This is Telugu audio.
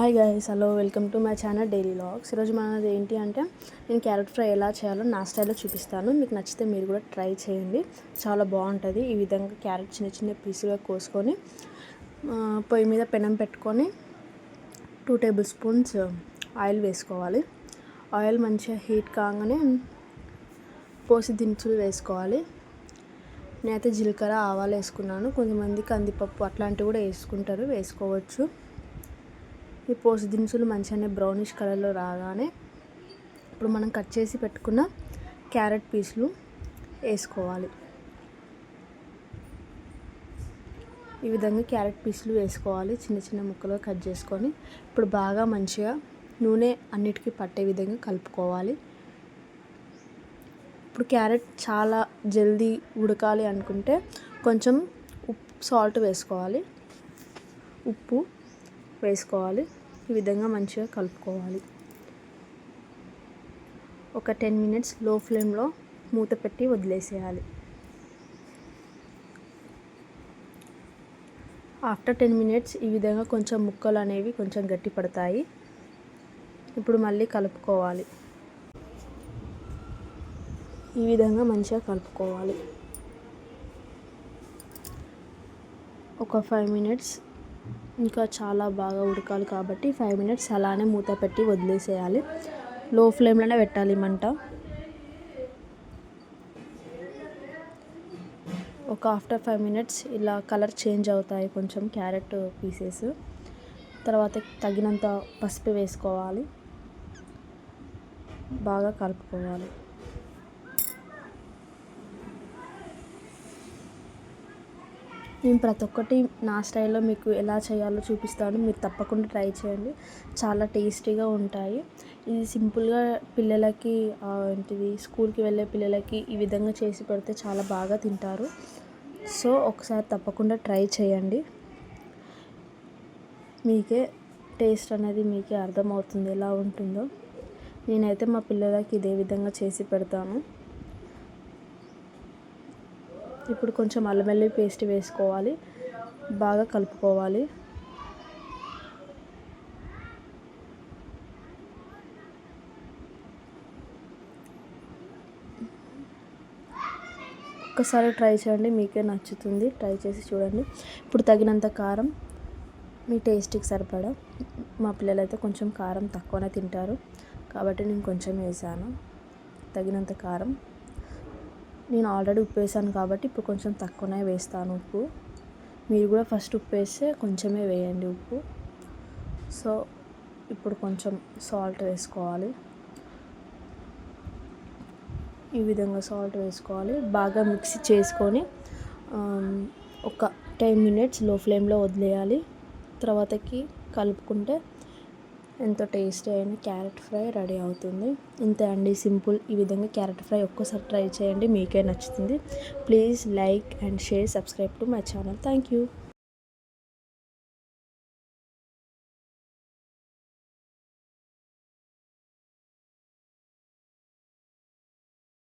Hi guys, hello, welcome to my channel daily vlogs. ఈరోజు మనది ఏంటి అంటే నేను క్యారెట్ ఫ్రై ఎలా చేయాలో నా స్టైల్లో చూపిస్తాను. మీకు నచ్చితే మీరు కూడా ట్రై చేయండి, చాలా బాగుంటుంది. ఈ విధంగా క్యారెట్ చిన్న చిన్న పీసులుగా కోసుకొని పొయ్యి మీద పెనం పెట్టుకొని 2 టేబుల్ స్పూన్స్ ఆయిల్ వేసుకోవాలి. ఆయిల్ మంచిగా హీట్ కాగానే పోసి దినుసులు వేసుకోవాలి. నేనైతే జీలకర్ర ఆవాలు వేసుకున్నాను. కొంతమంది కందిపప్పు అట్లాంటివి కూడా వేసుకోవచ్చు. ఈ పోసి దినుసులు మంచిగానే బ్రౌనిష్ కలర్లో రాగానే ఇప్పుడు మనం కట్ చేసి పెట్టుకున్న క్యారెట్ పీసులు వేసుకోవాలి. ఈ విధంగా క్యారెట్ పీసులు వేసుకోవాలి, చిన్న చిన్న ముక్కలుగా కట్ చేసుకొని. ఇప్పుడు బాగా మంచిగా నూనె అన్నిటికీ పట్టే విధంగా కలుపుకోవాలి. ఇప్పుడు క్యారెట్ చాలా జల్దీ ఉడకాలి అనుకుంటే కొంచెం సాల్ట్ వేసుకోవాలి, ఉప్పు వేసుకోవాలి. ఈ విధంగా మంచిగా కలుపుకోవాలి. ఒక 10 మినిట్స్ లో ఫ్లేమ్లో మూత పెట్టి వదిలేసేయాలి. ఆఫ్టర్ 10 మినిట్స్ ఈ విధంగా కొంచెం ముక్కలు అనేవి కొంచెం గట్టి పడతాయి. ఇప్పుడు మళ్ళీ కలుపుకోవాలి. ఈ విధంగా మంచిగా కలుపుకోవాలి. ఒక 5 మినిట్స్ ఇంకా చాలా బాగా ఉడకాలి కాబట్టి 5 మినిట్స్ అలానే మూత పెట్టి వదిలేసేయాలి. లో ఫ్లేమ్లోనే పెట్టాలి మంట. ఆఫ్టర్ 5 మినిట్స్ ఇలా కలర్ చేంజ్ అవుతాయి కొంచెం క్యారెట్ పీసెస్. తర్వాత తగినంత పసుపు వేసుకోవాలి, బాగా కలుపుకోవాలి. నేను ప్రతి ఒక్కటి నా స్టైల్లో మీకు ఎలా చేయాలో చూపిస్తాను, మీరు తప్పకుండా ట్రై చేయండి. చాలా టేస్టీగా ఉంటాయి. ఇది సింపుల్గా పిల్లలకి స్కూల్కి వెళ్ళే పిల్లలకి ఈ విధంగా చేసి పెడితే చాలా బాగా తింటారు. సో ఒకసారి తప్పకుండా ట్రై చేయండి. మీకే టేస్ట్ అనేది మీకే అర్థమవుతుంది ఎలా ఉంటుందో. నేనైతే మా పిల్లలకి ఇదే విధంగా చేసి పెడతాను. ఇప్పుడు కొంచెం అల్లం వెల్లుల్లి పేస్ట్ వేసుకోవాలి, బాగా కలుపుకోవాలి. ఒక్కసారి ట్రై చేయండి, మీకే నచ్చుతుంది. ట్రై చేసి చూడండి. ఇప్పుడు తగినంత కారం, మీ టేస్ట్కి సరిపడా. మా పిల్లలైతే కొంచెం కారం తక్కువనే తింటారు కాబట్టి నేను కొంచెం వేసాను. తగినంత కారం. నేను ఆల్రెడీ ఉప్పు వేసాను కాబట్టి ఇప్పుడు కొంచెం తక్కువనే వేస్తాను ఉప్పు. మీరు కూడా ఫస్ట్ ఉప్పు వేస్తే కొంచెమే వేయండి ఉప్పు. సో ఇప్పుడు కొంచెం సాల్ట్ వేసుకోవాలి. ఈ విధంగా సాల్ట్ వేసుకోవాలి. బాగా మిక్స్ చేసుకొని ఒక 10 మినిట్స్ లో ఫ్లేమ్లో వదిలేయాలి. తర్వాతకి కలుపుకుంటే ఎంతో టేస్టీ అయిన క్యారెట్ ఫ్రై రెడీ అవుతుంది. ఇంతే అండి, సింపుల్. ఈ విధంగా క్యారెట్ ఫ్రై ఒక్కసారి ట్రై చేయండి, మీకే నచ్చుతుంది. Please like and share, subscribe to my channel. Thank you.